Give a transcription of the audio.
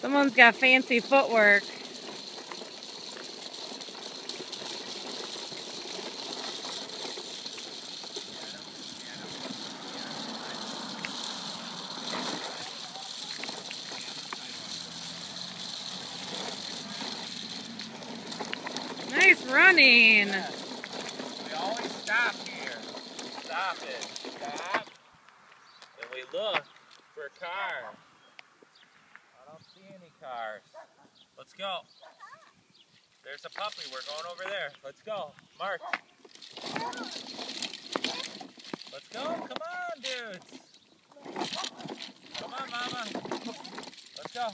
Someone's got fancy footwork. Nice running. Yeah. We always stop here. Stop it. Stop. And we look for a car. I don't see any cars. Let's go. There's a puppy. We're going over there. Let's go. Mark. Let's go. Come on, dudes. Come on, Mama. Let's go.